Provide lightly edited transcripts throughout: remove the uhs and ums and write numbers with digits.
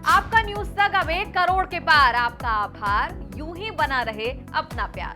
आपका न्यूज तक अब 1 करोड़ के पार। आपका आभार, यूं ही बना रहे अपना प्यार।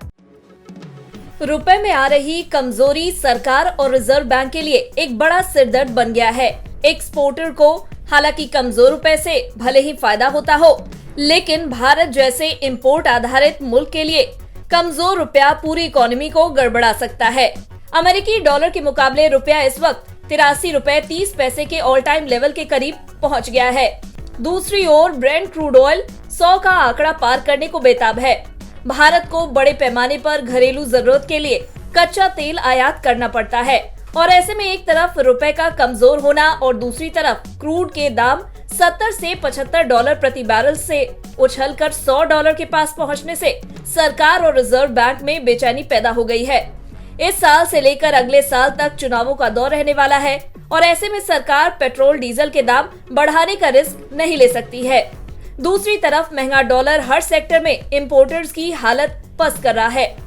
रुपए में आ रही कमजोरी सरकार और रिजर्व बैंक के लिए एक बड़ा सिरदर्द बन गया है। एक्सपोर्टर को हालांकि कमजोर रुपए से भले ही फायदा होता हो, लेकिन भारत जैसे इंपोर्ट आधारित मुल्क के लिए कमजोर रुपया पूरी इकोनॉमी को गड़बड़ा सकता है। अमेरिकी डॉलर के मुकाबले रुपया इस वक्त 83 रुपए 30 पैसे के ऑल टाइम लेवल के करीब पहुंच गया है। दूसरी ओर ब्रेंट क्रूड ऑयल 100 का आंकड़ा पार करने को बेताब है। भारत को बड़े पैमाने पर घरेलू जरूरत के लिए कच्चा तेल आयात करना पड़ता है और ऐसे में एक तरफ रुपए का कमजोर होना और दूसरी तरफ क्रूड के दाम 70 से 75 डॉलर प्रति बैरल से उछलकर 100 डॉलर के पास पहुंचने से सरकार और रिजर्व बैंक में बेचैनी पैदा हो गई है। इस साल से लेकर अगले साल तक चुनावों का दौर रहने वाला है और ऐसे में सरकार पेट्रोल डीजल के दाम बढ़ाने का रिस्क नहीं ले सकती है। दूसरी तरफ महंगा डॉलर हर सेक्टर में इंपोर्टर्स की हालत पस्त कर रहा है।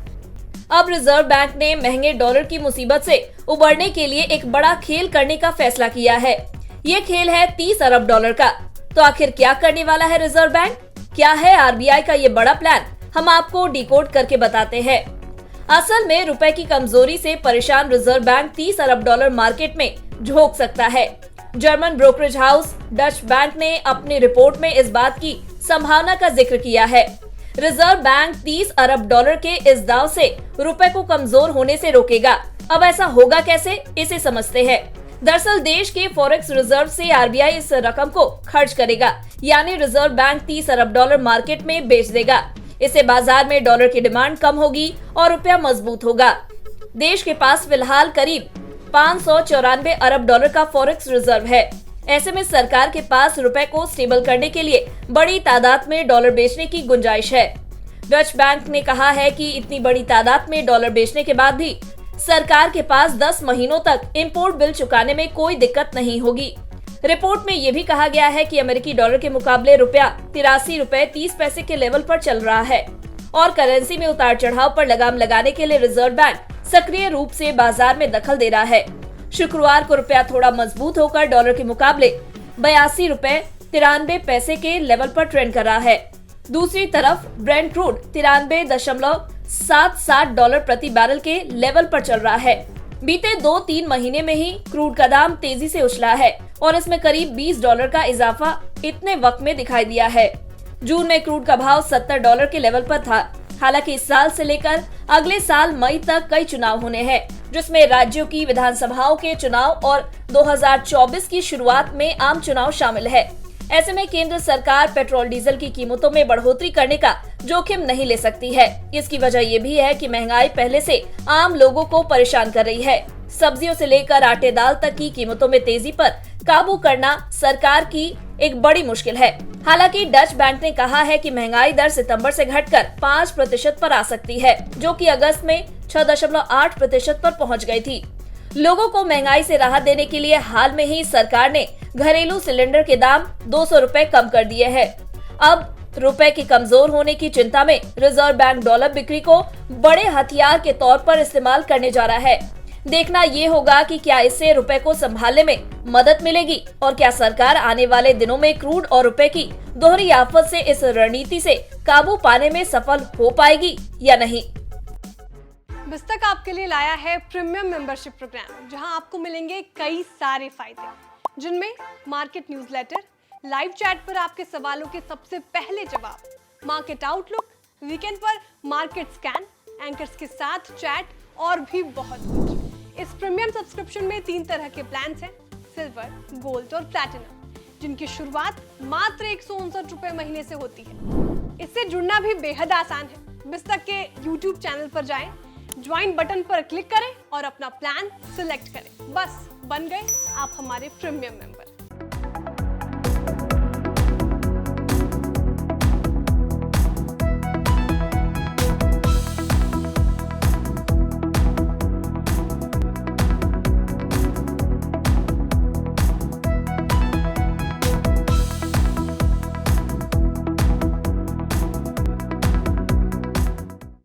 अब रिजर्व बैंक ने महंगे डॉलर की मुसीबत से उबरने के लिए एक बड़ा खेल करने का फैसला किया है। ये खेल है 30 अरब डॉलर का। तो आखिर क्या करने वाला है रिजर्व बैंक? क्या है आरबीआई का ये बड़ा प्लान? हम आपको डिकोड करके बताते हैं। असल में रुपए की कमजोरी से परेशान रिजर्व बैंक 30 अरब डॉलर मार्केट में झोंक सकता है। German brokerage house Dutch bank ने अपनी रिपोर्ट में इस बात की संभावना का जिक्र किया है। रिजर्व बैंक 30 अरब डॉलर के इस दाव से रुपए को कमजोर होने से रोकेगा। अब ऐसा होगा कैसे, इसे समझते हैं। दरअसल देश के फॉरेक्स रिजर्व से आरबीआई इस रकम को खर्च करेगा, यानी रिजर्व बैंक 30 अरब डॉलर मार्केट में बेच देगा। इससे बाजार में डॉलर की डिमांड कम होगी और रुपया मजबूत होगा। देश के पास फिलहाल करीब 594 अरब डॉलर का फॉरेक्स रिजर्व है। ऐसे में सरकार के पास रुपए को स्टेबल करने के लिए बड़ी तादाद में डॉलर बेचने की गुंजाइश है। डच बैंक ने कहा है कि इतनी बड़ी तादाद में डॉलर बेचने के बाद भी सरकार के पास 10 महीनों तक इंपोर्ट बिल चुकाने में कोई दिक्कत नहीं होगी। रिपोर्ट में ये भी कहा गया है कि अमेरिकी डॉलर के मुकाबले रुपया 83 रुपए 30 पैसे के लेवल पर चल रहा है और करेंसी में उतार चढ़ाव पर लगाम लगाने के लिए रिजर्व बैंक सक्रिय रूप से बाजार में दखल दे रहा है। शुक्रवार को रुपया थोड़ा मजबूत होकर डॉलर के मुकाबले 82 रुपए 93 पैसे के लेवल पर ट्रेंड कर रहा है। दूसरी तरफ ब्रेंट क्रूड 93.77 डॉलर प्रति बैरल के लेवल पर चल रहा है। बीते 2-3 महीने में ही क्रूड का दाम तेजी से उछला है और इसमें करीब 20 डॉलर का इजाफा इतने वक्त में दिखाई दिया है। जून में क्रूड का भाव 70 डॉलर के लेवल पर था। हालांकि इस साल से लेकर अगले साल मई तक कई चुनाव होने हैं, जिसमें राज्यों की विधानसभाओं के चुनाव और 2024 की शुरुआत में आम चुनाव शामिल है। ऐसे में केंद्र सरकार पेट्रोल डीजल की कीमतों में बढ़ोतरी करने का जोखिम नहीं ले सकती है। इसकी वजह ये भी है कि महंगाई पहले से आम लोगों को परेशान कर रही है। सब्जियों से लेकर आटे दाल तक की कीमतों में तेजी पर काबू करना सरकार की एक बड़ी मुश्किल है। हालांकि डच बैंक ने कहा है कि महंगाई दर सितंबर से घटकर 5% पर आ सकती है, जो कि अगस्त में 6.8% पर पहुंच गई थी। लोगों को महंगाई से राहत देने के लिए हाल में ही सरकार ने घरेलू सिलेंडर के दाम 200 रुपए कम कर दिए हैं। अब रुपए के कमजोर होने की चिंता में रिजर्व बैंक डॉलर बिक्री को बड़े हथियार के तौर पर इस्तेमाल करने जा रहा है। देखना ये होगा कि क्या इससे रुपए को संभालने में मदद मिलेगी और क्या सरकार आने वाले दिनों में क्रूड और रुपए की दोहरी आफत से इस रणनीति से काबू पाने में सफल हो पाएगी या नहीं। बिस्तक आपके लिए लाया है प्रीमियम मेंबरशिप प्रोग्राम, जहां आपको मिलेंगे कई सारे फायदे, जिनमें मार्केट न्यूज़लेटर, लाइव चैट पर आपके सवालों के सबसे पहले जवाब, मार्केट आउटलुक, वीकेंड पर मार्केट स्कैन, एंकर्स के साथ चैट और भी बहुत कुछ। इस प्रीमियम सब्सक्रिप्शन में 3 तरह के प्लान्स हैं, सिल्वर, गोल्ड और प्लैटिनम, जिनकी शुरुआत मात्र 159 रुपए महीने से होती है। इससे जुड़ना भी बेहद आसान है। बिस्तक के YouTube चैनल पर जाएं, ज्वाइन बटन पर क्लिक करें और अपना प्लान सिलेक्ट करें। बस बन गए आप हमारे प्रीमियम मेंबर।